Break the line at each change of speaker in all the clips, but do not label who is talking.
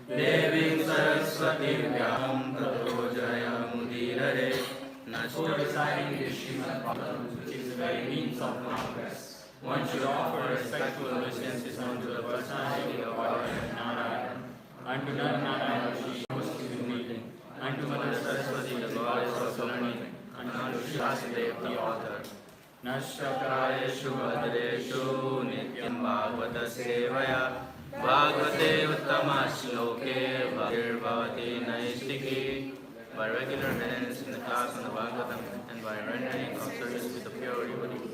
Devi Saraswati Vyam Tato Jayamudire. For reciting this Srimad Bhagavatam, which is the very means of progress, one should offer respectful obeisances unto the personality of our Narayana, unto Narayana, Rishi, most humility, unto Mother Saraswati, the goddess of learning, and unto Shasdev, the author. Nashakareshu Bhadreshu Nityam Bhagavata Sevaya Bhagavate Uttama Shloke Bhagir Bhavati Naistiki. By regular attendance in the class on the Bhagavatam and by rendering of service with the pure devotee,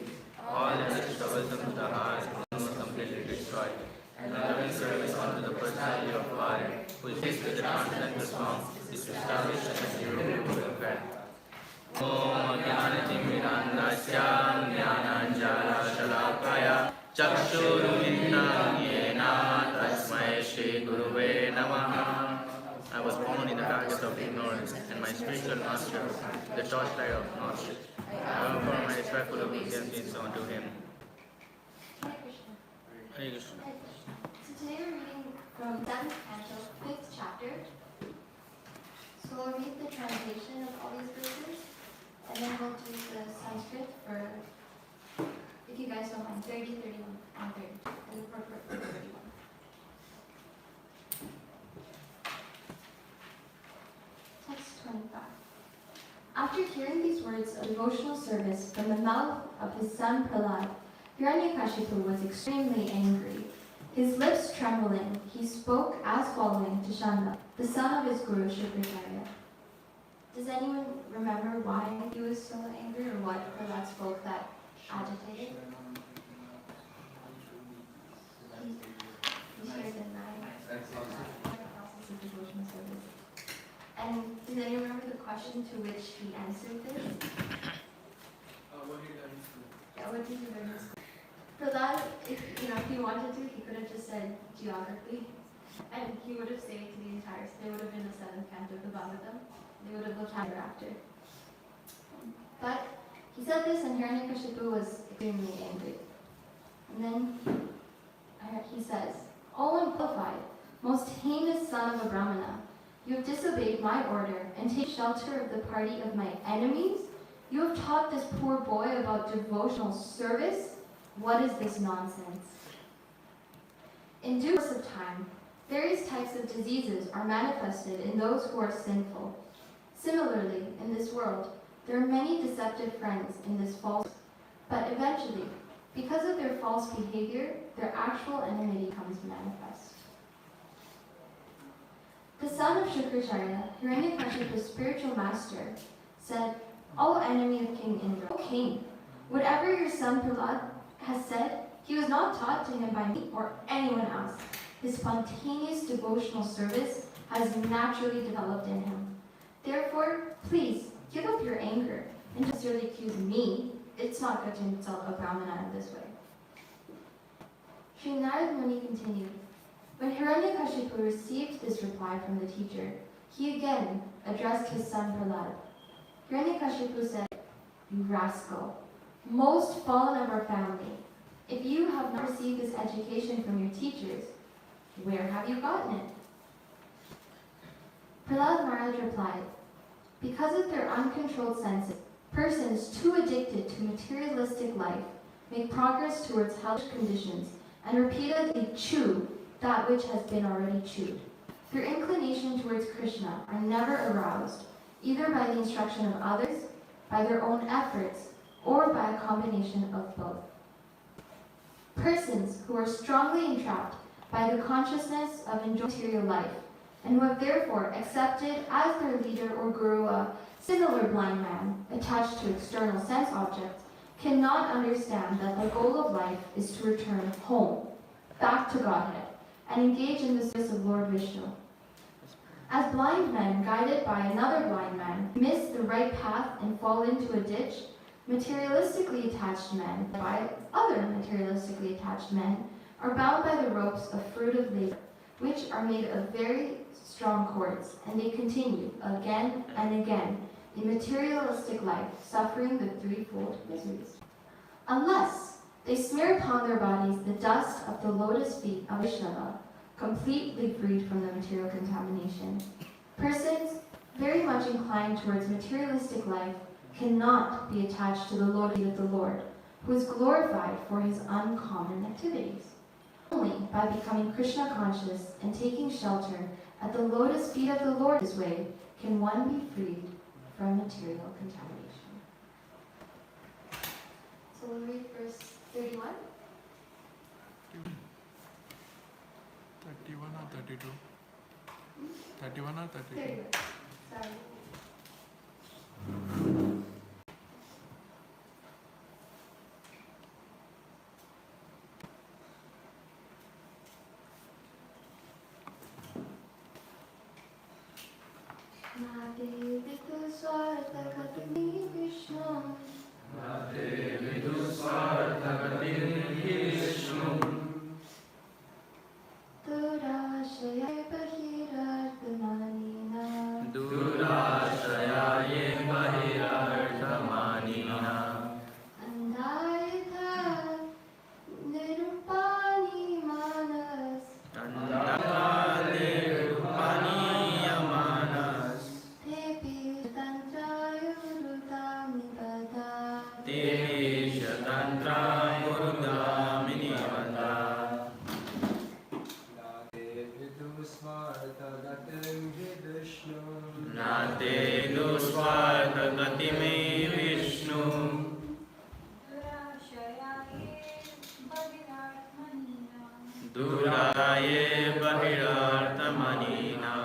all endless troubles of the heart are completely destroyed. And loving service unto the personality of God, who is faced with the transcendental song, is established as a irrevocable fact. Om Jnanatimirandasya Jnananjala Shalakaya Chakshurumindrang Yena Tasmai Shri Guruve Namaha. I was born in the darkest of ignorance, and my spiritual master, the torchlight of knowledge. I offer my respectful obeisances unto him. Hare Krishna.
So today we're reading from 7th canto, 5th chapter. So we'll read the translation of all these verses, and then we'll do the Sanskrit for, if you guys don't mind, 30, 31, and 30, and the purport for 31. Text 25. After hearing these words of devotional service from the mouth of his son Prahlad, Hiranyakashipu was extremely angry. His lips trembling, he spoke as following to Shanda, the son of his guru Shukracharya. Does anyone remember why he was so angry, or what Prahlad spoke that agitated? He shared the process of devotional service. And does anyone remember the question to which he answered this?
What did you learn in school?
Yeah, what did you learn in school? Prahlad, if he wanted to, he could have just said geography, and he would have saved the entire. They would have been the 7th canto of the Bhagavatam. They would have looked at it after. But he said this, and Hiranyakashipu was extremely angry. And then he says, "O unqualified, most heinous son of a Brahmana, you have disobeyed my order and taken shelter of the party of my enemies. You have taught this poor boy about devotional service. What is this nonsense?" In due course of time, various types of diseases are manifested in those who are sinful. Similarly, in this world, there are many deceptive friends in this false, but eventually, because of their false behavior, their actual enmity becomes manifest. The son of Shukracharya, Hiranyakashipu's spiritual master, said, "O enemy of King Indra, O king, whatever your son Prahlad has said, he was not taught to him by me or anyone else. His spontaneous devotional service has naturally developed in him. Therefore, please give up your anger and don't sincerely accuse me. It's not good to insult a Brahmana in this way." Sri Narad Muni continued, when Hiranyakashipu received this reply from the teacher, he again addressed his son Prahlad. Hiranyakashipu said, "You rascal, most fallen of our family, if you have not received this education from your teachers, where have you gotten it?" Prahlad Maharaj replied, "Because of their uncontrolled senses, persons too addicted to materialistic life make progress towards hellish conditions and repeatedly chew that which has been already chewed. Their inclination towards Krishna are never aroused, either by the instruction of others, by their own efforts, or by a combination of both. Persons who are strongly entrapped by the consciousness of enjoying material life, and who have therefore accepted as their leader or guru a similar blind man attached to external sense objects, cannot understand that the goal of life is to return home, back to Godhead, and engage in the service of Lord Vishnu. As blind men, guided by another blind man, miss the right path and fall into a ditch, materialistically attached men, by other materialistically attached men, are bound by the ropes of fruit of labor, which are made of very strong cords, and they continue again and again in materialistic life, suffering the threefold miseries. Unless they smear upon their bodies the dust of the lotus feet of Vaishnava, completely freed from the material contamination. Persons very much inclined towards materialistic life cannot be attached to the lotus feet of the Lord, who is glorified for his uncommon activities. Only by becoming Krishna conscious and taking shelter at the lotus feet of the Lord this way can one be freed from material contamination. So we'll read verse 31.
31 or 32? 31 or 32?
31. Sorry. Nade vidu swartha gatini Vishnu.
Nade vidu swartha gatini Vishnu. Durashaya bahirarthananina. Durashaya मे विष्णु दूराये बहिरार्थमनीना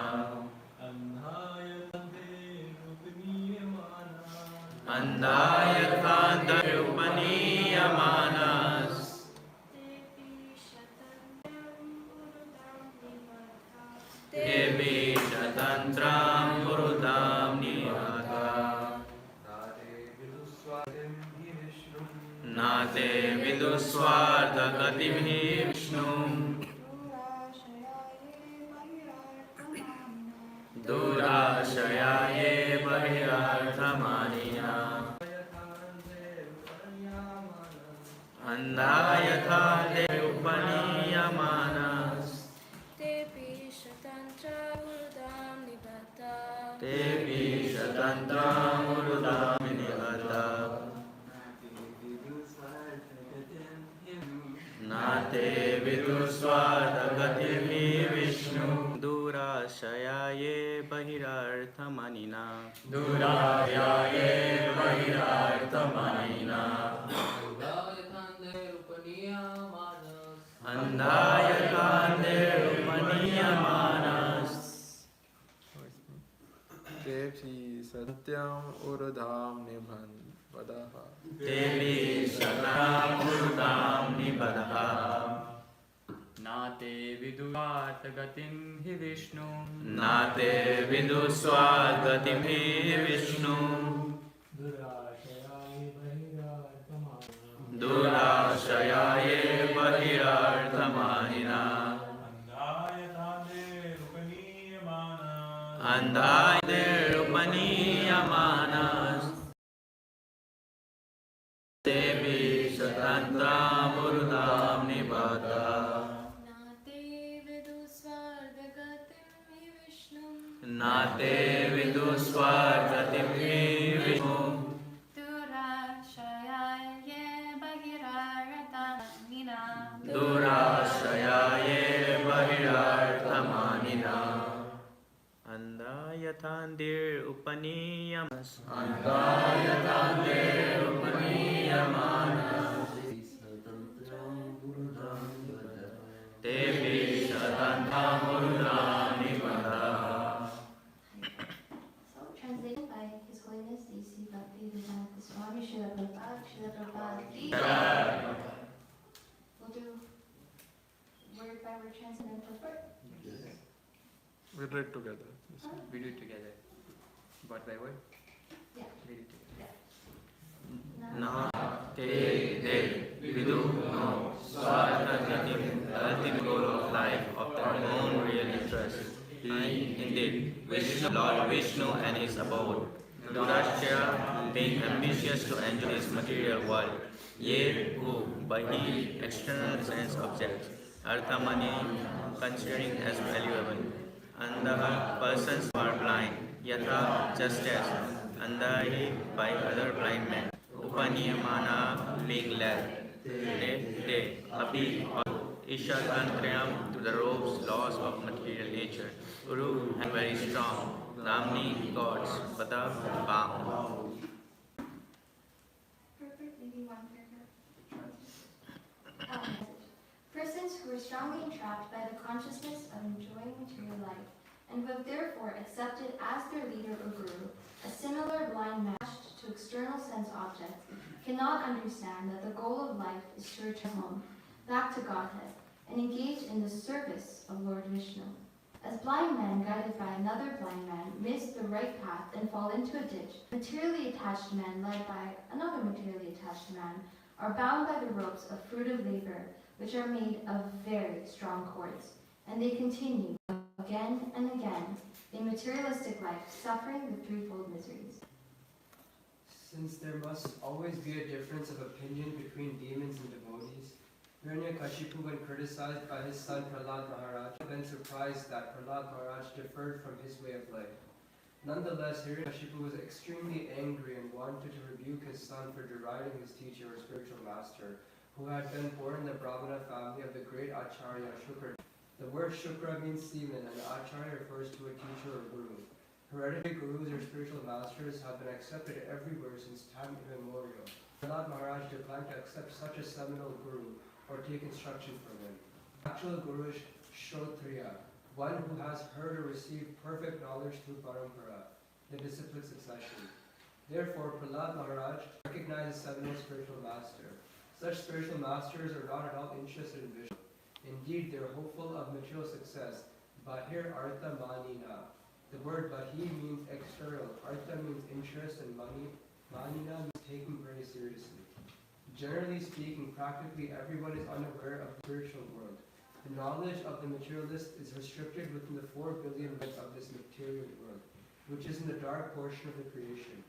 अन्धाय कान्तरूपनीयमानस् देवी शतन्त्रां पुरुतां निहता नाते विदुस्वार्थगतिं हि विष्णुं दूराशयाये बहिरार्थमानिना अन्धा यथा उपनीयमानस् देवी शतन्त्रां पुरुतां निहता नाते विदुस्वार्थगतिं हि विष्णु दूराशयाये बहिरार्थमनिना दूराशयाये बहिरार्थमनिना अन्धाय कान्तिरुपनीयमानस्
देवी सत्यम् ऊर्ध्वं निबध्नः
देवी शतनां पुरुतां निबध्नः
नाते विदुस्वार्थगतिं हि विष्णु
नाते विदुस्वार्थगतिं हि विष्णु दूराशयाये बहिरार्थमानिना अन्धाय रूपनीयमानस् देवी शतन्त्रां पुरुतां निबध्नः नाते विदुस्वार्थगतिं हि विष्णु दूराशयाये बहिरार्थमानिना अन्धा यथान्तिरुपनीयमानस् देवी शतन्त्रां पुरुतां निबध्नः.
So, translated by His Holiness Dasi Bhakti Swami Srila Prabhupada Ki Jai. We'll do word by word translation and purport.
We read together.
We do it together. Word by word?
Yeah.
Read it together.
Na te de vidu no swartagatim, the ultimate goal of life, of their own real interest. Indeed, Vishnu, Lord Vishnu and his abode. Durashya, being ambitious to enjoy this material world. Ye who, by he, external sense objects. Arthamani, considering as valuable. Andaha, persons who are blind. Yatha, just as. Andahi, by other blind men. Upaniyamana, being led. Te, api, Ishatantrayam, to the ropes, laws of material nature. Uru, and very strong. Ramni, gods. Pata, bound.
Purport, maybe one paragraph. Persons who are strongly entrapped by the consciousness of enjoying material life, and who have therefore accepted as their leader or guru a similar blind matched to external sense objects, cannot understand that the goal of life is to return home, back to Godhead, and engage in the service of Lord Vishnu. As blind men guided by another blind man miss the right path and fall into a ditch, materially attached men led by another materially attached man are bound by the ropes of fruitive labor, which are made of very strong cords, and they continue again and again in materialistic life, suffering the threefold miseries.
Since there must always be a difference of opinion between demons and devotees, Hiranyakashipu, when criticized by his son Prahlad Maharaj, had been surprised that Prahlad Maharaj differed from his way of life. Nonetheless, Hiranyakashipu was extremely angry and wanted to rebuke his son for deriding his teacher or spiritual master, who had been born in the Brahmana family of the great Acharya Shukra. The word Shukra means semen, and Acharya refers to a teacher or guru. Hereditary gurus or spiritual masters have been accepted everywhere since time immemorial. Prahlad Maharaj declined to accept such a seminal guru or take instruction from him. Actual guru is Shrotriya, one who has heard or received perfect knowledge through parampara, the disciplined succession. Therefore, Prahlad Maharaj recognized a seminal spiritual master. Such spiritual masters are not at all interested in vision. Indeed, they are hopeful of material success. Bahir Artha Manina. The word Bahi means external, Artha means interest, and Manina means taken very seriously. Generally speaking, practically everyone is unaware of the spiritual world. The knowledge of the materialist is restricted within the 4 billion minutes of this material world, which is in the dark portion of the creation.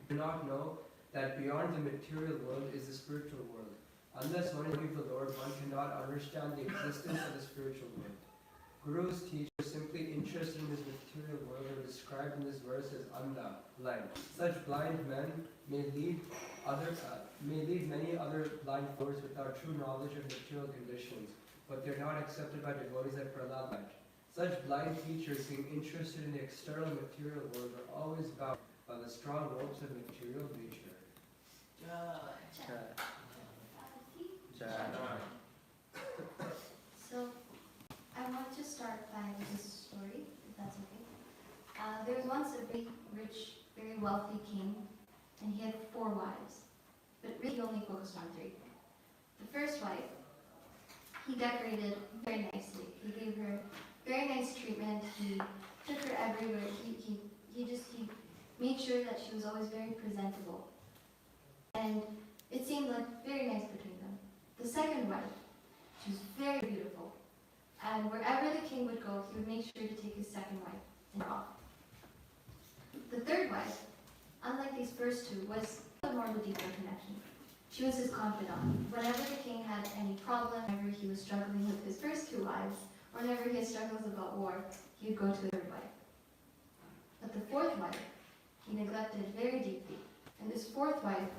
Do not know that beyond the material world is the spiritual world. Unless one is of the Lord, one cannot understand the existence of the spiritual world. Gurus teach are simply interested in this material world are described in this verse as andha, blind. Such blind men may lead many other blind followers without true knowledge of material conditions, but they are not accepted by devotees like Prahlad Maharaj. Such blind teachers being interested in the external material world are always bound by the strong ropes of material nature.
So, I want to start by this story, if that's okay. There was once a big, rich, very wealthy king, and he had 4 wives, but really he only focused on 3. The first wife, he decorated very nicely. He gave her very nice treatment. He took her everywhere. He made sure that she was always very presentable. And it seemed like very nice between them. The second wife, she was very beautiful. And wherever the king would go, he would make sure to take his second wife and off. The third wife, unlike these first 2, was more of a deeper connection. She was his confidant. Whenever the king had any problem, whenever he was struggling with his first 2 wives, or whenever he had struggles about war, he would go to the third wife. But the fourth wife, he neglected very deeply. And this fourth wife,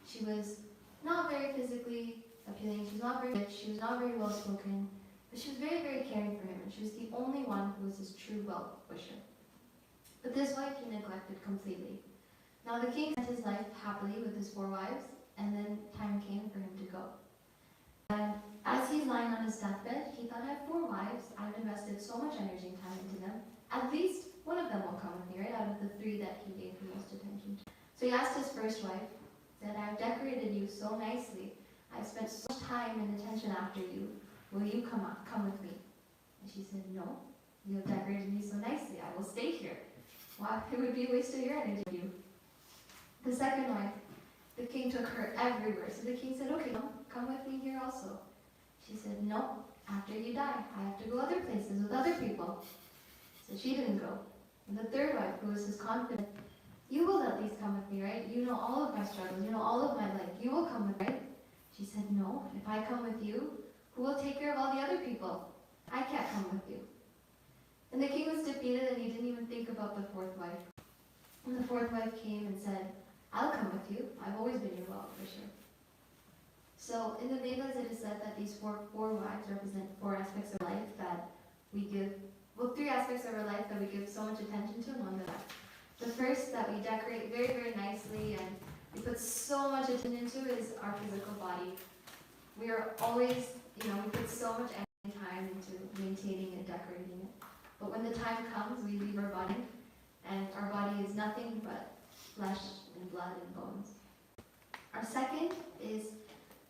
she was not very physically appealing, she was not very rich, she was not very well spoken, but she was very, very caring for him, and she was the only one who was his true well-wisher. But this wife he neglected completely. Now the king spent his life happily with his 4 wives, and then time came for him to go. And as he's lying on his deathbed, he thought, I have 4 wives, I've invested so much energy and time into them, at least one of them will come with me, right, out of the 3 that he gave the most attention to. So he asked his first wife, said, I've decorated you so nicely, I've spent so much time and attention after you, will you come with me? And she said, no, you have decorated me so nicely, I will stay here. Well, it would be a waste of your energy. The second wife, the king took her everywhere. So the king said, okay, come with me here also. She said, no, after you die, I have to go other places with other people. So she didn't go. And the third wife, who was his confidant, you will at least come with me, right? You know all of my struggles, you know all of my life. You will come with me, right? She said, no, if I come with you, who will take care of all the other people? I can't come with you. And the king was defeated, and he didn't even think about the fourth wife. And the fourth wife came and said, I'll come with you. I've always been your well-wisher. So in the Vedas it is said that these four wives represent 4 aspects of life that we give, 3 aspects of our life that we give so much attention to, and 1 that the first that we decorate very, very nicely and we put so much attention into is our physical body. We are always, we put so much energy and time into maintaining and decorating it. But when the time comes, we leave our body, and our body is nothing but flesh and blood and bones. Our second is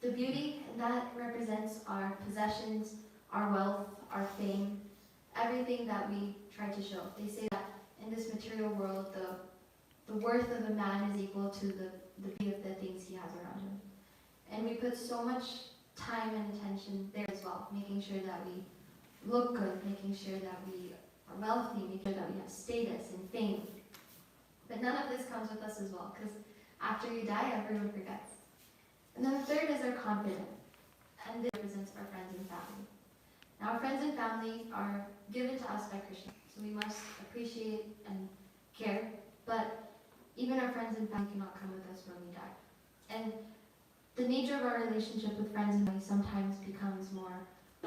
the beauty, and that represents our possessions, our wealth, our fame, everything that we try to show. They say that in this material world, the worth of a man is equal to the beauty of the things he has around him. And we put so much time and attention there as well, making sure that we look good, making sure that we are wealthy, making sure that we have status and fame. But none of this comes with us as well, because after you die, everyone forgets. And then the third is our confidence, and this represents our friends and family. Now, our friends and family are given to us by Krishna, so we must appreciate and care, but even our friends and family cannot come with us when we die. And the nature of our relationship with friends and family sometimes becomes more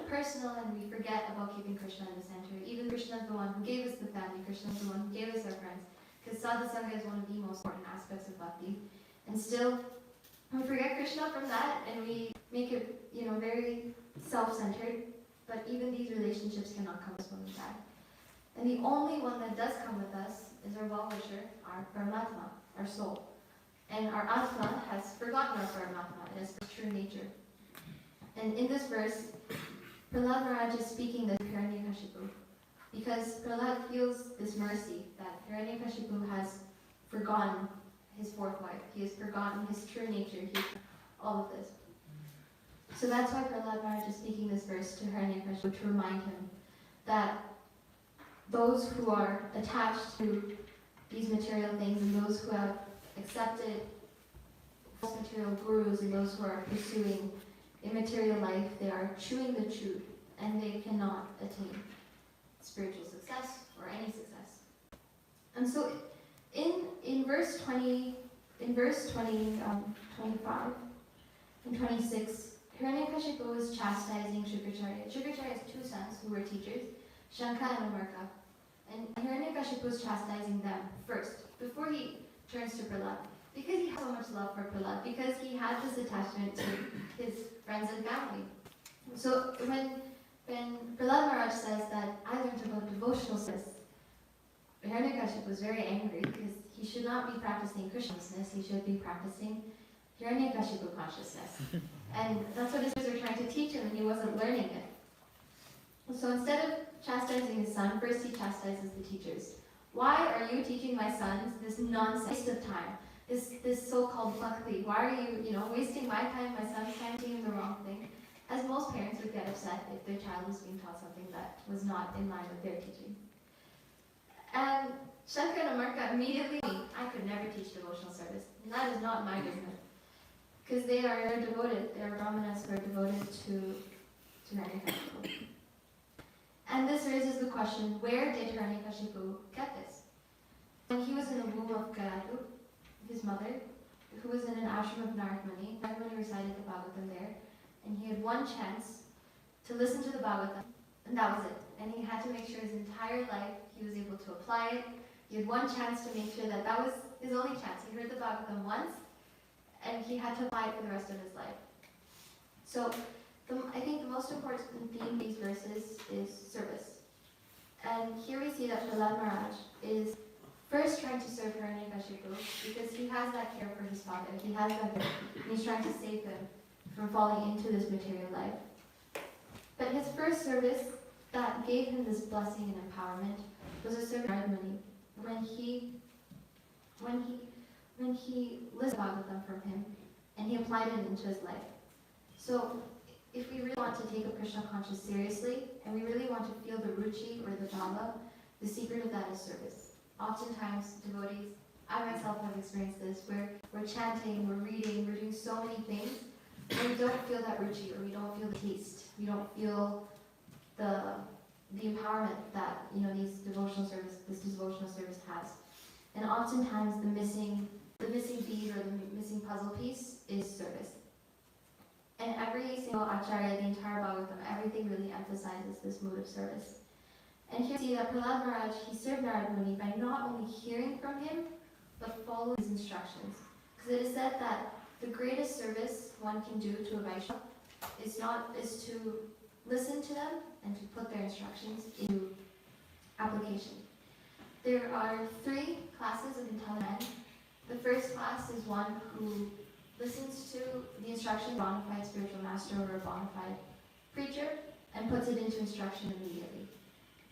personal and we forget about keeping Krishna in the center. Even Krishna is the one who gave us the family, Krishna is the one who gave us our friends. Because sadhusanga is one of the most important aspects of bhakti. And still, we forget Krishna from that and we make it, very self-centered. But even these relationships cannot come with us when we die. And the only one that does come with us is our well-wisher, our Paramatma, our soul. And our Atma has forgotten our Paramatma, and its true nature. And in this verse, Prahlad Maharaj is speaking this to Hiranyakashipu, because Prahlad feels this mercy that Hiranyakashipu has forgotten his fourth wife. He has forgotten his true nature. All of this. So that's why Prahlad Maharaj is speaking this verse to Hiranyakashipu to remind him that those who are attached to these material things and those who have accepted false material gurus and those who are pursuing immaterial life, they are chewing the chewed and they cannot attain spiritual success or any success. And so in verse 20, 25 and 26, Hiranyakashipu was chastising Shukracharya. Shukracharya has two sons who were teachers, Shanka and Amarka. And Hiranyakashipu was chastising them first, before he turns to Prahlad. Because he had so much love for Prahlad, because he had this attachment to his friends and family. So when Prahlad Maharaj says that I learned about devotional service, Hiranyakashipu was very angry because he should not be practicing Krishna's, he should be practicing Hiranyakashipu consciousness. And that's what his teachers were trying to teach him and he wasn't learning it. So instead of chastising his son, first he chastises the teachers. Why are you teaching my sons this nonsense, waste of time, this so-called bhakti? Why are you, wasting my time, my son's time, teaching the wrong thing? As most parents would get upset if their child was being taught something that was not in line with their teaching. And Shankar and Amarka immediately, I could never teach devotional service. And that is not my business. Because they are devoted, they are brahmanas who are devoted to Hiranyakashipu. And this raises the question, where did Hiranyakashipu get this? When he was in the womb of Gayadu, his mother, who was in an ashram of Narad Muni recited the Bhagavatam there, and he had one chance to listen to the Bhagavatam, and that was it. And he had to make sure his entire life he was able to apply it. He had one chance to make sure that was his only chance. He heard the Bhagavatam once, and he had to apply it for the rest of his life. So I think the most important theme in these verses is service. And here we see that Prahlad Maharaj is first trying to serve Hiranyakashipu because he has that care for his father. He has that care, and he's trying to save him from falling into this material life. But his first service that gave him this blessing and empowerment was a service of Narad Muni. When he listened to Bhagavatam from him and he applied it into his life. So if we really want to take up Krishna conscious seriously and we really want to feel the ruchi or the bhava, the secret of that is service. Oftentimes devotees, I myself have experienced this, where we're chanting, we're reading, we're doing so many things, and we don't feel that ruchi or we don't feel the taste. We don't feel the empowerment that this devotional service has. And oftentimes the missing bead or the missing puzzle piece is service. And every single acharya, the entire Bhagavatam, everything really emphasizes this mode of service. And here we see that Prahlad Maharaj, he served Narad Muni by not only hearing from him, but following his instructions. Because it is said that the greatest service one can do to a Vaishnava is to listen to them and to put their instructions into application. There are 3 classes of intelligent men. The first class is one who listens to the instruction of a bona fide spiritual master or a bona fide preacher and puts it into instruction immediately.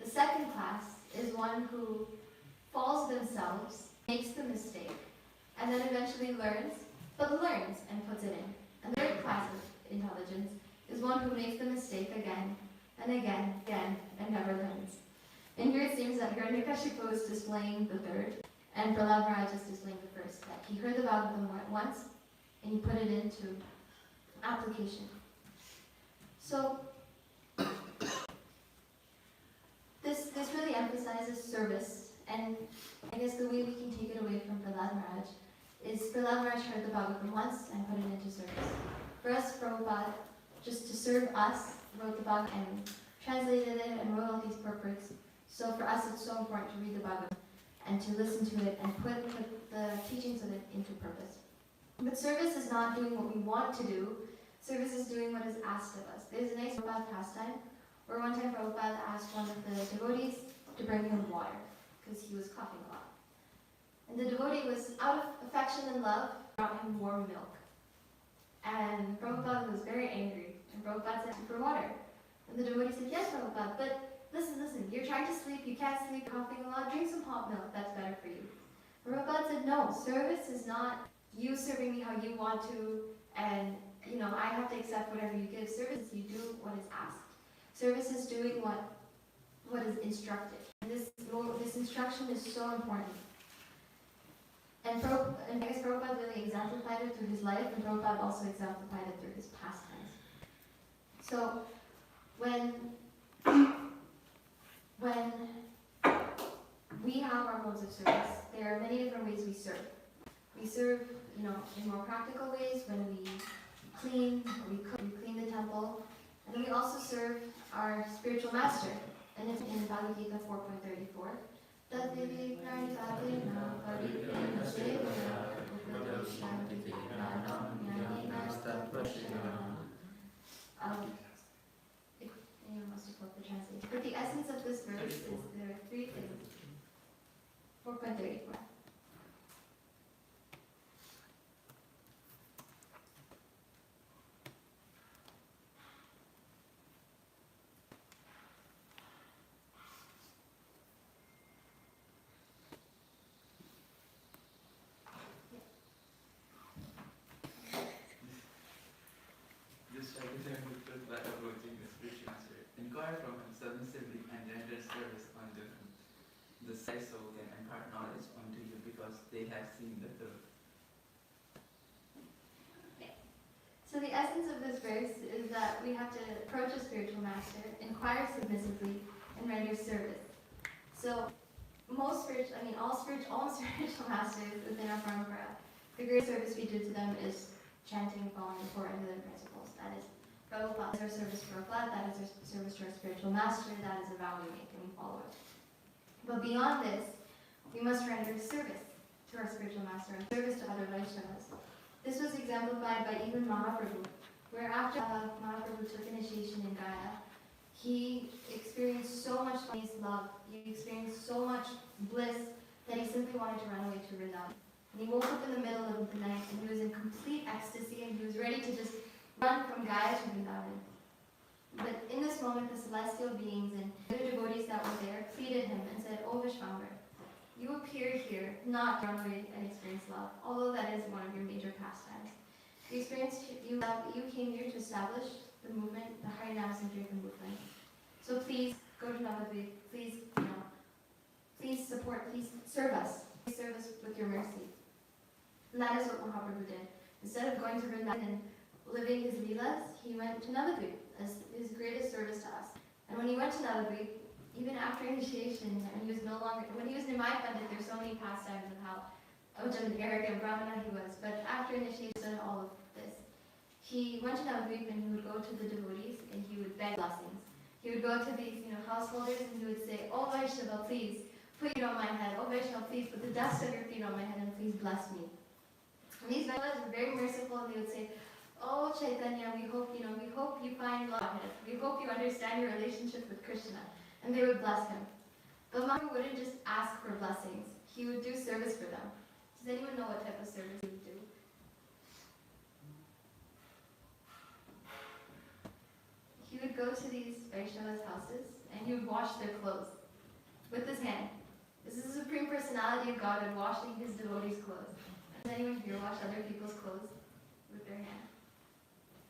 The second class is one who falls themselves, makes the mistake, and then eventually learns and puts it in. And the third class of intelligence is one who makes the mistake again and again, and never learns. And here it seems that Hiranyakashipu is displaying the third, and Prahlad Maharaj is displaying the first. That he heard the Bhagavatam once, and he put it into application. So this really emphasizes service, and I guess the way we can take it away from Prahlad Maharaj is Prahlad Maharaj heard the Bhagavatam once and put it into service. For us, Prabhupada, just to serve us wrote the Bhagavad and translated it and wrote all these purports. So for us, it's so important to read the Bhagavad and to listen to it and put the teachings of it into purpose. But service is not doing what we want to do. Service is doing what is asked of us. There's a nice Prabhupada pastime where one time Prabhupada asked one of the devotees to bring him water because he was coughing a lot. And the devotee was, out of affection and love, brought him warm milk. And Prabhupada was very angry. And Prabhupada said, for water. And the devotee said, yes, Prabhupada, but listen, you're trying to sleep, you can't sleep, you're coughing a lot, drink some hot milk, that's better for you. Prabhupada said, no, service is not you serving me how you want to, and I have to accept whatever you give. Service is you do what is asked. Service is doing what is instructed. And this instruction is so important. And I guess Prabhupada really exemplified it through his life, and Prabhupada also exemplified it through his pastimes. So when we have our modes of service, there are many different ways we serve. We serve, in more practical ways when we clean, or we cook, we clean the temple, and then we also serve our spiritual master. And it's in Bhagavad Gita 4.34. Anyone wants to quote the translation? But the essence of this verse is there are three things. 4.34.
Inquire from him submissively and render service unto him. The sly soul can impart knowledge unto you because they have seen the truth.
Okay. So the essence of this verse is that we have to approach a spiritual master, inquire submissively, and render service. So all spiritual masters within our parampara, the great service we do to them is chanting and following the four Indian principles. That is Prabhupada is our service to our flat, that is our service to our spiritual master, that is a vow we make and we follow it. But beyond this, we must render service to our spiritual master and service to other Vaishnavas. This was exemplified by even Mahaprabhu, where after Mahaprabhu took initiation in Gaya, he experienced so much love, he experienced so much bliss that he simply wanted to run away to Vrindavan. And he woke up in the middle of the night and he was in complete ecstasy and he was ready to just run from Gaya to Vrindavan. But in this moment, the celestial beings and the devotees that were there pleaded him and said, "O Vishwambar, you appeared here not to run away and experience love, although that is one of your major pastimes. You came here to establish the movement, the Harinam Sankirtan movement. So please go to Navadvip. Please support. Please serve us. Please serve us with your mercy." And that is what Mahaprabhu did. Instead of going to Vrindavan and living his leelas, he went to Navadvip as his greatest service to us. And when he went to Navadvip, even after initiation, and when he was Nimai Pandit, there's so many pastimes of how much of an arrogant Brahmana he was. But after initiation and all of this, he went to Navadvip and he would go to the devotees and he would beg blessings. He would go to these, householders and he would say, "Oh Vaishnava, please put your feet on my head. Oh Vaishnava, please put the dust of your feet on my head and please bless me." And these Vaishnavas were very merciful and they would say, "Oh Chaitanya, we hope you find love. We hope you understand your relationship with Krishna." And they would bless him. But Mahaprabhu wouldn't just ask for blessings. He would do service for them. Does anyone know what type of service he would do? He would go to these Vaishnavas' houses and he would wash their clothes with his hand. This is the Supreme Personality of Godhead washing his devotees' clothes. Does anyone here wash other people's clothes with their hand?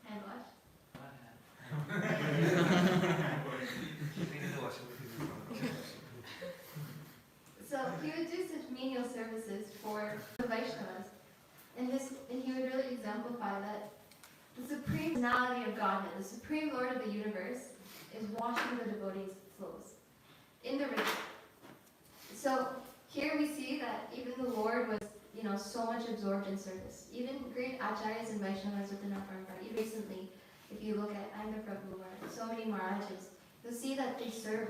Hand wash? So he would do such menial services for the Vaishnavas, and he would really exemplify that the Supreme Personality of Godhead, the Supreme Lord of the universe, is washing the devotees' clothes in the river. So here we see that even the Lord was, so much absorbed in service. Even great acharyas and Vaishnavas within our parampara, even recently, if you look at Andhra Prabhu or so many Maharajas, you'll see that they serve,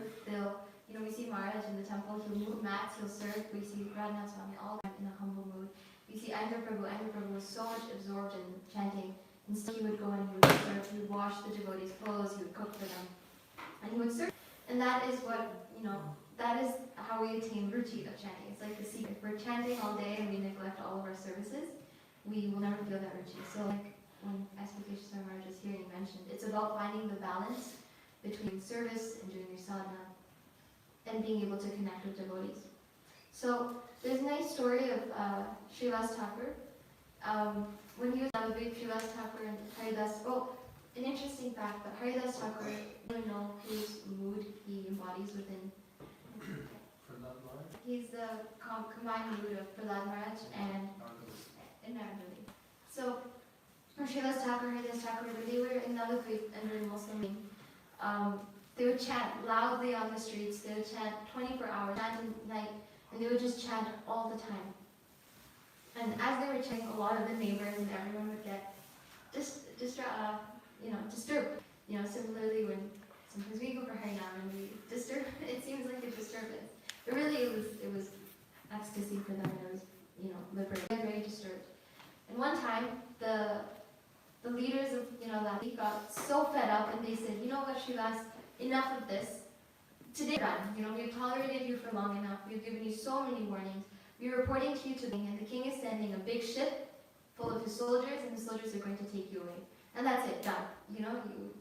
we see Maharaj in the temple, he'll move mats, he'll serve. We see Radhika Swami all the time in a humble mood. We see Andhra Prabhu was so much absorbed in chanting, and still he would go and he would serve, he would wash the devotees' clothes, he would cook for them, and he would serve. And that is what, that is how we attain ruchi of chanting. It's like the secret. If we're chanting all day and we neglect all of our services, we will never feel that ruchi. So like when Aspikeshwar Maharaj was here, he mentioned, it's about finding the balance between service and doing your sadhana and being able to connect with devotees. So there's a nice story of Srivas Thakur. When he was a big Srivas Thakur and Haridas, an interesting fact, but Haridas Thakur, I don't know whose mood he embodies within. He's the combined mood of Prahlad Maharaj and Narayandevi. So Srivas Thakur, Haridas Thakur, when they were in Navadvip under Muslim name, they would chant loudly on the streets. They would chant 24 hours, chant at night, and they would just chant all the time. And as they were chanting, a lot of the neighbors and everyone would get disturbed. Similarly when sometimes we go for Harinam and we disturb, it seems like a disturbance. But really it was ecstasy for them, and it was, liberating. They were very disturbed. And one time, the leaders of, that we got so fed up, and they said, you know what, Srivas, enough of this. Today we're done. We've tolerated you for long enough. We've given you so many warnings. We're reporting to you to the king, and the king is sending a big ship full of his soldiers, and the soldiers are going to take you away. And that's it, done.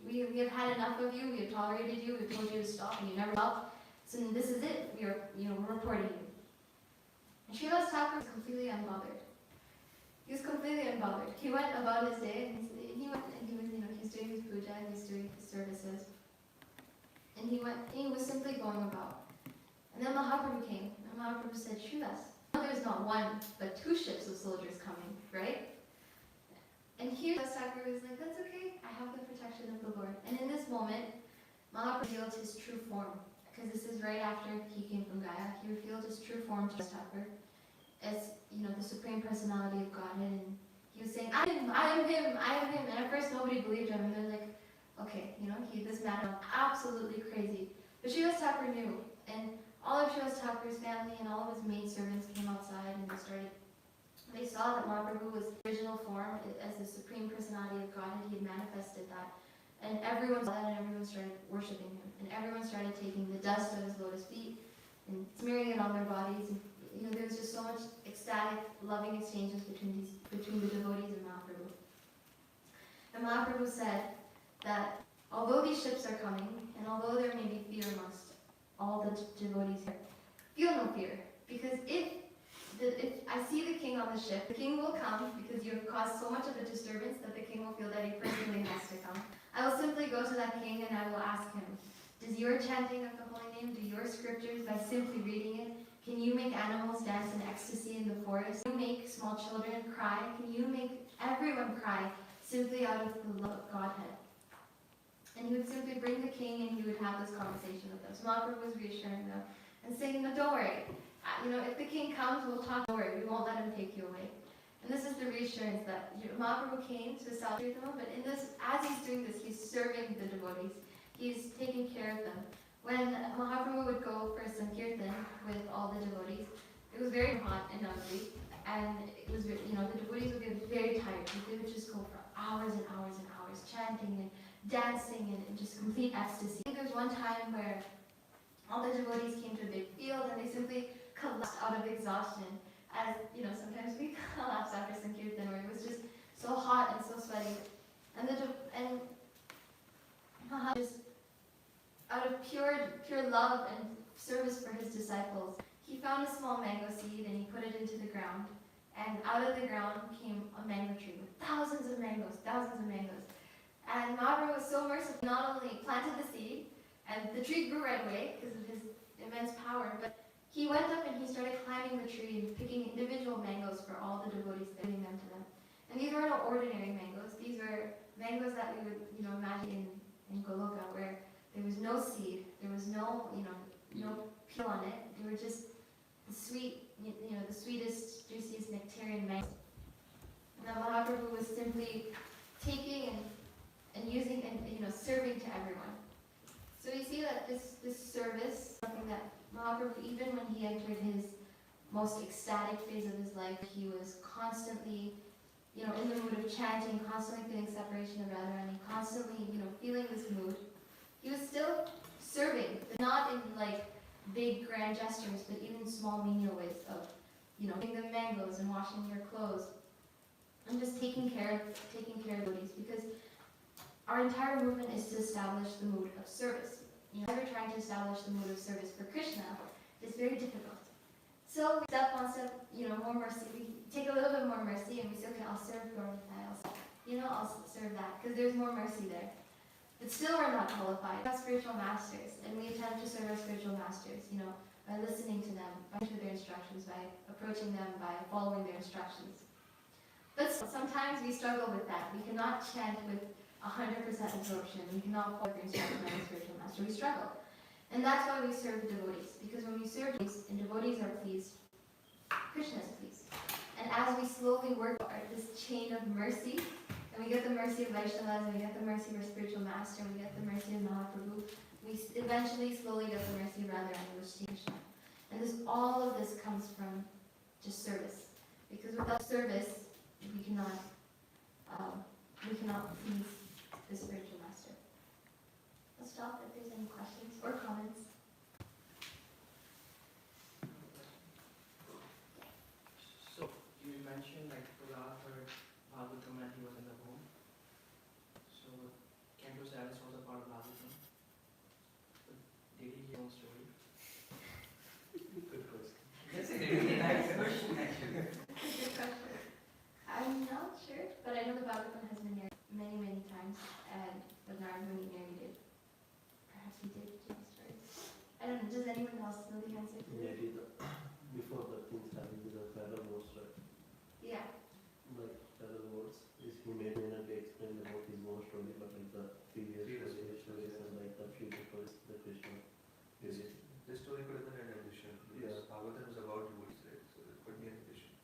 We have had enough of you. We have tolerated you. We've told you to stop, and you never stopped. So this is it. We're reporting you. And Srivas Thakur was completely unbothered. He was completely unbothered. He went about his day, and he was doing his puja, and he's doing his services. And he was simply going about. And then Mahaprabhu came, and Mahaprabhu said, Srivas, now there's not one, but 2 ships of soldiers coming, right? And here, Thakur was like, that's okay, I have the protection of the Lord. And in this moment, Mahaprabhu revealed his true form, because this is right after he came from Gaya. He revealed his true form to Thakur as, the Supreme Personality of Godhead, and he was saying, I am him. And at first nobody believed him, and they're like, okay, this man is absolutely crazy. But Srivas Thakur knew, and all of Srivas Thakur's family and all of his maidservants came outside, and they saw that Mahaprabhu was the original form as the Supreme Personality of Godhead. He had manifested that. And everyone saw that, and everyone started worshipping him. And everyone started taking the dust of his lotus feet and smearing it on their bodies. And, there was just so much ecstatic, loving exchanges between the devotees and Mahaprabhu. And Mahaprabhu said that although these ships are coming, and although there may be fear amongst all the devotees here, feel no fear. Because if I see the king on the ship, the king will come because you have caused so much of a disturbance that the king will feel that he personally has to come. I will simply go to that king and I will ask him, does your chanting of the holy name, do your scriptures, by simply reading it, can you make animals dance in ecstasy in the forest? Can you make small children cry? Can you make everyone cry simply out of the love of Godhead? And he would simply bring the king and he would have this conversation with them. So Mahaprabhu was reassuring them and saying, no, don't worry. If the king comes, we'll talk. Don't worry, we won't let him take you away. And this is the reassurance that Mahaprabhu came to celebrate them, but in this, as he's doing this, he's serving the devotees. He's taking care of them. When Mahaprabhu would go for Sankirtan with all the devotees, it was very hot in Navadvip, and it was, the devotees would get very tired. They would just go for hours and hours and hours, chanting and dancing and just complete ecstasy. I think there was one time where all the devotees came to a big field and they simply collapsed out of exhaustion. As sometimes we collapse after Sankirtan, where it was just so hot and so sweaty. And just out of pure love and service for his disciples, he found a small mango seed and he put it into the ground. And out of the ground came a mango tree with thousands of mangoes. And Mahaprabhu was so merciful, he not only planted the seed, and the tree grew right away because of his immense power, but he went up and he started climbing the tree and picking individual mangoes for all the devotees, giving them to them. And these were no ordinary mangoes. These were mangoes that we would, imagine in Goloka, where there was no seed, there was no peel on it. They were just the sweetest, juiciest nectarian mangoes. And then Mahaprabhu was simply taking and using serving to everyone. So we see that this service, something that Mahaprabhu, even when he entered his most ecstatic phase of his life, he was constantly, in the mood of chanting, constantly feeling separation of Radharani, constantly, feeling this mood. He was still serving, but not in like big grand gestures, but even small menial ways of, giving them mangoes and washing their clothes, and just taking care of devotees, because our entire movement is to establish the mood of service. As we're trying to establish the mood of service for Krishna, it's very difficult. So we step on step, more mercy. We take a little bit more mercy and we say, okay, I'll serve Gaurathai, I'll serve that, because there's more mercy there. But still we're not qualified. We have spiritual masters, and we attempt to serve our spiritual masters, by listening to them, by to their instructions, by approaching them, by following their instructions. But sometimes we struggle with that. We cannot chant with 100% absorption. We cannot follow the instructions of our spiritual master. We struggle. And that's why we serve the devotees. Because when we serve devotees, and devotees are pleased, Krishna is pleased. And as we slowly work this chain of mercy, and we get the mercy of Vaishnavas, and we get the mercy of our spiritual master, and we get the mercy of Mahaprabhu, we eventually slowly get the mercy of Radharani, which is Krishna. And all of this comes from just service. Because without service, we cannot please the spiritual master. Let's stop if there's any questions or comments.
So you mentioned like Prahlad heard Bhagavatam when he was in the home. So Canto Sadness was a part of Bhagavatam. But did he hear his own story? Good question. That's a really nice question actually.
Good question. I'm not sure, but I know the Bhagavatam has been narrated many, many times, and but Narada Muni narrated. Perhaps he did tell stories. I don't know. Does anyone else know the answer to this?
Maybe before the things happened with the parallel words, right?
Yeah.
Like parallel words, is he may not explain about his own story, but like the previous stories and like the future stories, the Krishna.
Yes, this story could have been an addition. Because Bhagavatam is about devotees, right? So it could be an addition.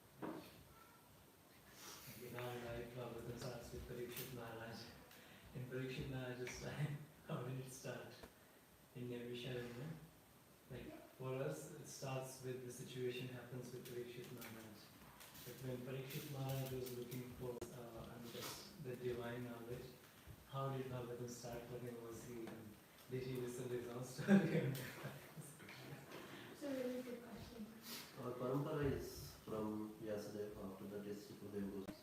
Right, Bhagavatam starts with Parikshit Maharaj. In Parikshit Maharaj's time, how did it start? In Naimisharanya? Like, for us, it starts with the situation happens with Parikshit Maharaj. But when Parikshit Maharaj was looking for the divine knowledge, how did Bhagavatam start for him? Did he listen to his own story?
It's a really good question.
Our parampara is from Vyasadeva, after that is Sukadeva goes.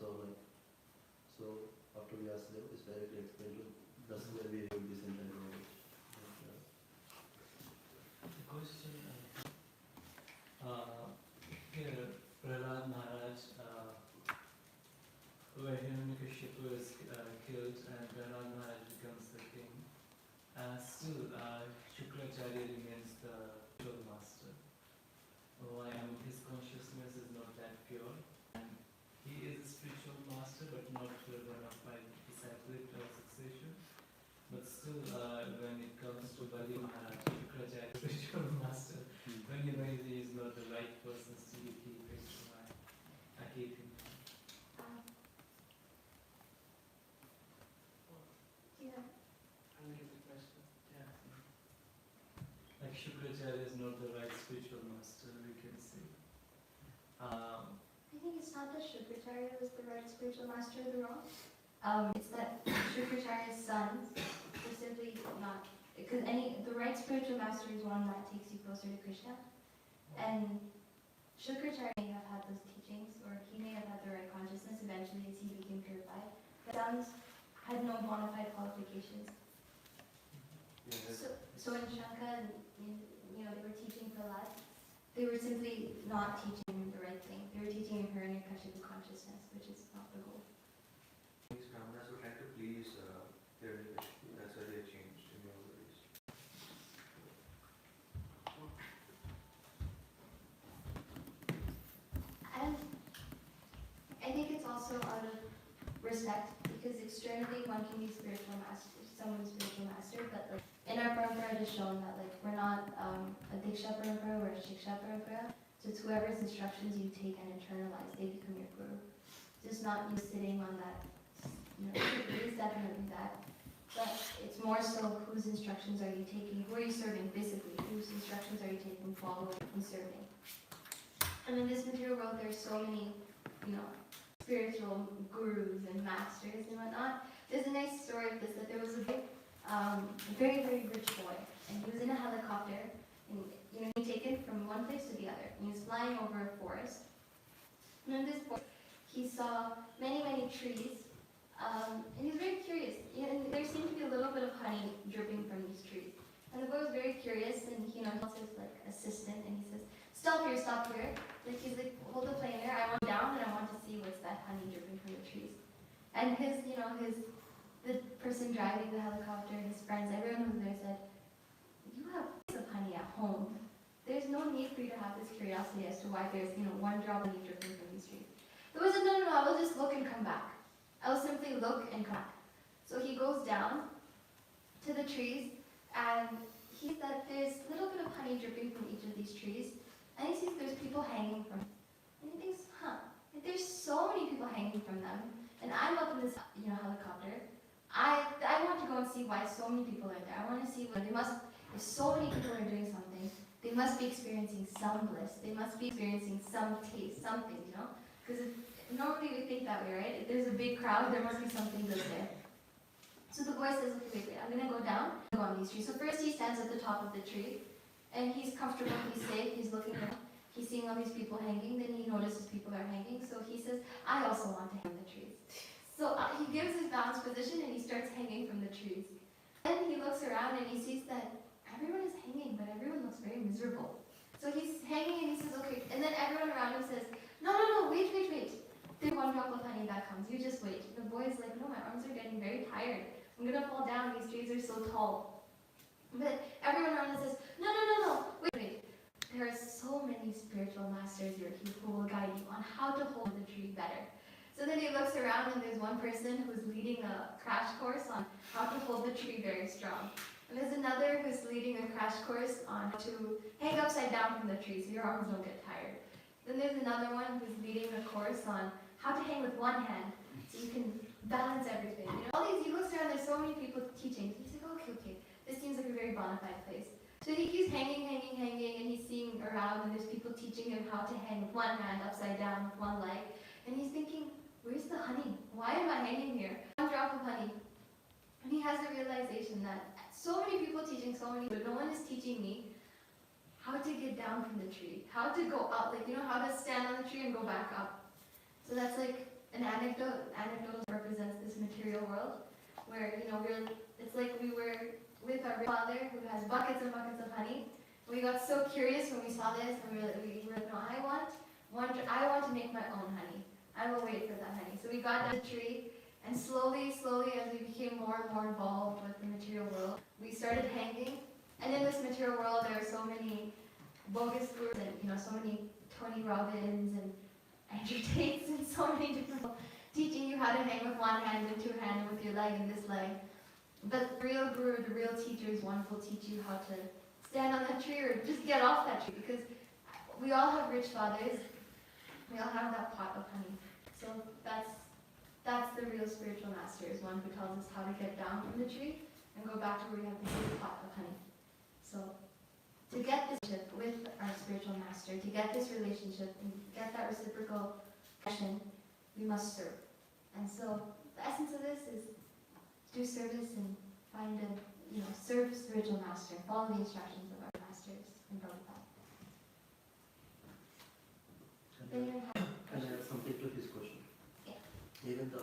So after Vyasadeva is directly explained to that's where we have this entire knowledge.
The question here, Prahlad Maharaj, where Hiranyakashipu is killed and Prahlad Maharaj becomes the king, still Shukracharya remains the spiritual master. Why? His consciousness is not that pure. And he is a spiritual master, but not one of my discipleship or succession. But still, when it comes to Bali Maharaj, Shukracharya, spiritual master, when he knows he is not the right person, still he keeps I keep him.
Yeah.
I'm going to give the question. Yeah.
Like Shukracharya is not the right spiritual master, we can say.
I think it's not that Shukracharya was the right spiritual master of the wrong. It's that Shukracharya's sons were simply not, because the right spiritual master is one that takes you closer to Krishna. And Shukracharya may have had those teachings, or he may have had the right consciousness eventually as he became purified. But sons had no bona fide qualifications. So in Shanka, they were teaching Prahlad, they were simply not teaching the right thing. They were teaching Hiranyakashipu consciousness, which is not the goal.
These brahmanas were trying to please Hiranyakashipu. That's why they changed in the older days.
And I think it's also out of respect, because externally one can be someone's spiritual master, but like in our parampara it is shown that like we're not a diksha parampara, we're a shiksha parampara. So it's whoever's instructions you take and internalize, they become your guru. Just not you sitting on that, it is definitely that. but it's more so whose instructions are you taking, who are you serving physically, whose instructions are you taking, following, and serving. And in this material world, there's so many, spiritual gurus and masters and whatnot. There's a nice story of this, that there was a very, very rich boy, and he was in a helicopter, and he taken from one place to the other, and he was flying over a forest. And in this forest, he saw many, many trees, and he was very curious. And there seemed to be a little bit of honey dripping from these trees. And the boy was very curious, and he calls his assistant, and he says, "Stop here, stop here." He's like, "Hold the plane there. I want down, and I want to see what's that honey dripping from the trees." And the person driving the helicopter, his friends, everyone who was there said, "You have lots of honey at home. There's no need for you to have this curiosity as to why there's one drop of honey dripping from these trees." The boy said, "No, I will just look and come back. I will simply look and come back." So he goes down to the trees, and he sees that there's a little bit of honey dripping from each of these trees, and he sees there's people hanging from it. And he thinks, if there's so many people hanging from them, and I'm up in this helicopter, I want to go and see why so many people are there. I want to see what if so many people are doing something, they must be experiencing some bliss. They must be experiencing some taste, something, Because normally we think that way, right? If there's a big crowd, there must be something good there. So the boy says, "Okay, wait, I'm going to go down and go on these trees." So first he stands at the top of the tree, and he's comfortable, he's safe, he's looking around. He's seeing all these people hanging, then he notices people are hanging, so he says, "I also want to hang the trees." So he gives his balanced position, and he starts hanging from the trees. Then he looks around, and he sees that everyone is hanging, but everyone looks very miserable. So he's hanging, and he says, "Okay," and then everyone around him says, No, wait. There's one drop of honey that comes, you just wait." The boy's like, "No, my arms are getting very tired. I'm going to fall down, these trees are so tall." But everyone around him says, No, wait. There are so many spiritual masters here who will guide you on how to hold the tree better. So then he looks around, and there's one person who's leading a crash course on how to hold the tree very strong. And there's another who's leading a crash course on how to hang upside down from the tree so your arms don't get tired. Then there's another one who's leading a course on how to hang with one hand so you can balance everything. All these, he looks around, there's so many people teaching. So he's like, okay, this seems like a very bona fide place. So he keeps hanging, and he's seeing around, and there's people teaching him how to hang with one hand upside down with one leg. And he's thinking, where's the honey? Why am I hanging here? One drop of honey. And he has a realization that so many people teaching so many, but no one is teaching me how to get down from the tree, how to go up, how to stand on the tree and go back up. So that's like an anecdote. Anecdote represents this material world, where it's like we were with our father who has buckets and buckets of honey. We got so curious when we saw this, and we were like, "No, I want to make my own honey. I will wait for that honey." So we got down the tree, and slowly, as we became more and more involved with the material world, we started hanging. And in this material world, there are so many bogus gurus, and so many Tony Robbins and Andrew Tates, and so many different people teaching you how to hang with one hand and two hands, and with your leg and this leg. But the real guru, the real teacher is one who will teach you how to stand on that tree or just get off that tree, because we all have rich fathers. We all have that pot of honey. So that's the real spiritual master, is one who tells us how to get down from the tree and go back to where we have the big pot of honey. So to get this relationship with our spiritual master, to get this relationship and get that reciprocal connection, we must serve. And so the essence of this is do service and find serve spiritual master, follow the instructions of our masters in Prabhupada.
Can I add something to his question?
Yeah.
Even the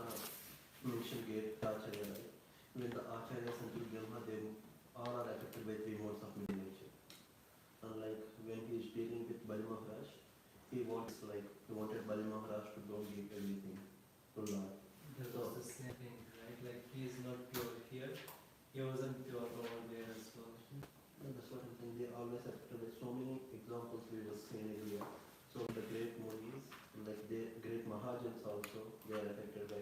mentioned great Acharya, right? Even the Acharyas until Brahma, they all are affected by three modes of middle nature. Unlike when he is dealing with Bali Maharaj, he wanted Bali Maharaj to don't give everything to Lord.
That was the same thing, right? Like he is not pure here. He wasn't pure over there as well.
And that's what I'm saying. They always affected by so many examples we were seeing earlier. So the great Mudis, like the great Mahajans also, they are affected by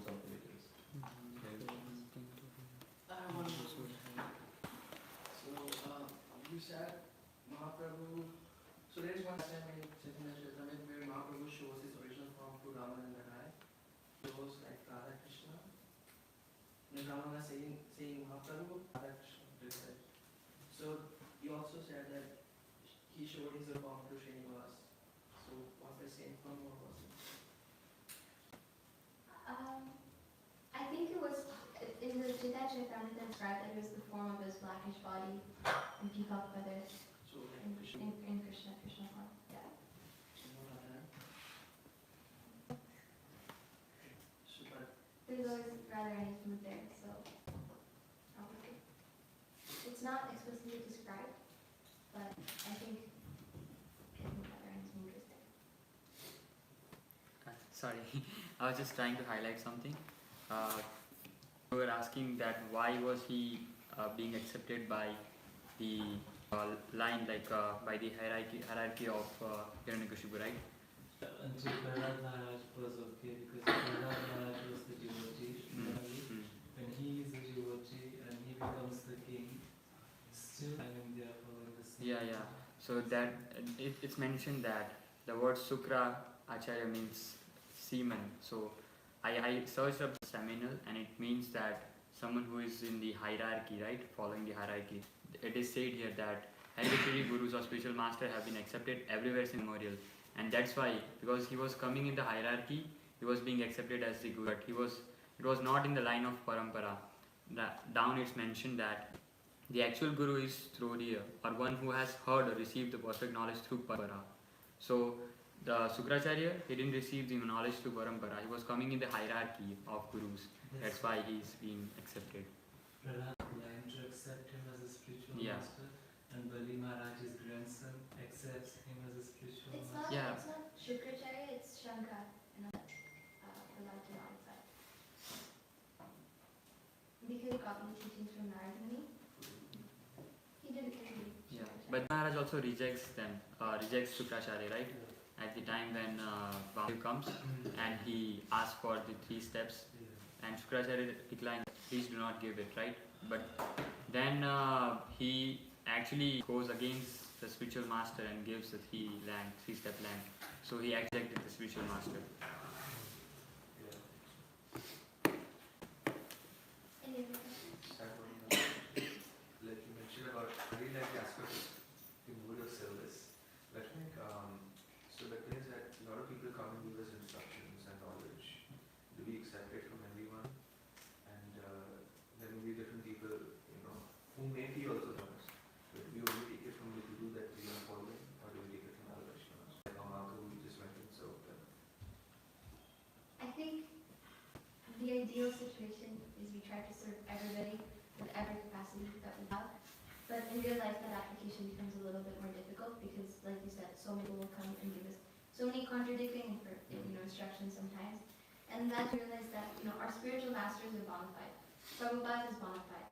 some miracles.
I have one more question. So, you said Mahaprabhu. So there is one time in Chaitanya Charitamrita where Mahaprabhu shows his original form to Ramananda Rai. Shows like Radha Krishna. Ramana saying Mahaprabhu, so you also said that he showed his form to Srinivas. So was the same form or was it?
I think it was in the Chaitanya Charitamrita described that it was the form of his blackish body and peacock feathers
So like
in
Krishna.
Krishna form. Yeah.
Super.
There's always rather any food there, so probably. It's not explicitly described, but I think rather any food is there.
Sorry, I was just trying to highlight something. We were asking that why was he being accepted by the line, like by the hierarchy of Hiranyakashipu, right?
Until Prahlad Maharaj was okay, because Prahlad Maharaj was the devotee. When he is a devotee and he becomes the king, still I mean they are following the same.
Yeah. So that it's mentioned that the word Sukra Acharya means semen. So I searched up seminal, and it means that someone who is in the hierarchy, right, following the hierarchy. It is said here that hereditary gurus or spiritual master have been accepted everywhere since memorial, and that's why, because he was coming in the hierarchy, he was being accepted as the guru. But it was not in the line of parampara. Down it's mentioned that the actual guru is through the or one who has heard or received the perfect knowledge through parampara. So the Sukracharya, he didn't receive the knowledge through parampara. He was coming in the hierarchy of gurus. That's why he's being accepted.
Prahlad line to accept him as a spiritual
Yeah.
master, and Bali Maharaj's grandson accepts him as a spiritual
It's
master.
not,
Yeah.
it's not Shukracharya, it's Shankar. And Prahlad did not accept. Because he copied the teachings from Narada Muni. He didn't agree.
Yeah. But Maharaj also rejects Sukracharya, right? At the time when Vasudev comes and he asks for the 3 steps, and Sukracharya declines, please do not give it, right? But then he actually goes against the spiritual master and gives the 3-step land. So he accepted the spiritual master.
Any other questions?
Like you mentioned about, I really like the aspect of the mood of service. But I think, so the thing is that a lot of people come and give us instructions and knowledge. Do we accept it from everyone? And there will be different people, who may be also knows. But do we only take it from the guru that we are following, or do we take it from other Vaishnavas? Like Mangala, who just went and served them.
I think the ideal situation is we try to serve everybody with every capacity that we have. But in real life, that application becomes a little bit more difficult because, like you said, so many people will come and give us so many contradicting instructions sometimes. And then to realize that our spiritual masters are bona fide. Prabhupada is bona fide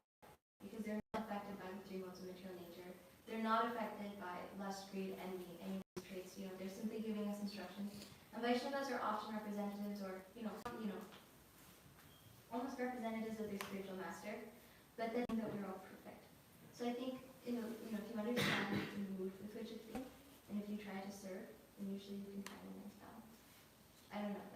because they're not affected by the 3 modes of material nature. They're not affected by lust, greed, envy, any of these traits. They're simply giving us instructions. And Vaishnavas are often representatives, or almost representatives of their spiritual master, but then that we're all perfect. So I think if you understand the mood with which it's being, and if you try to serve, then usually you can find a nice balance. I don't know.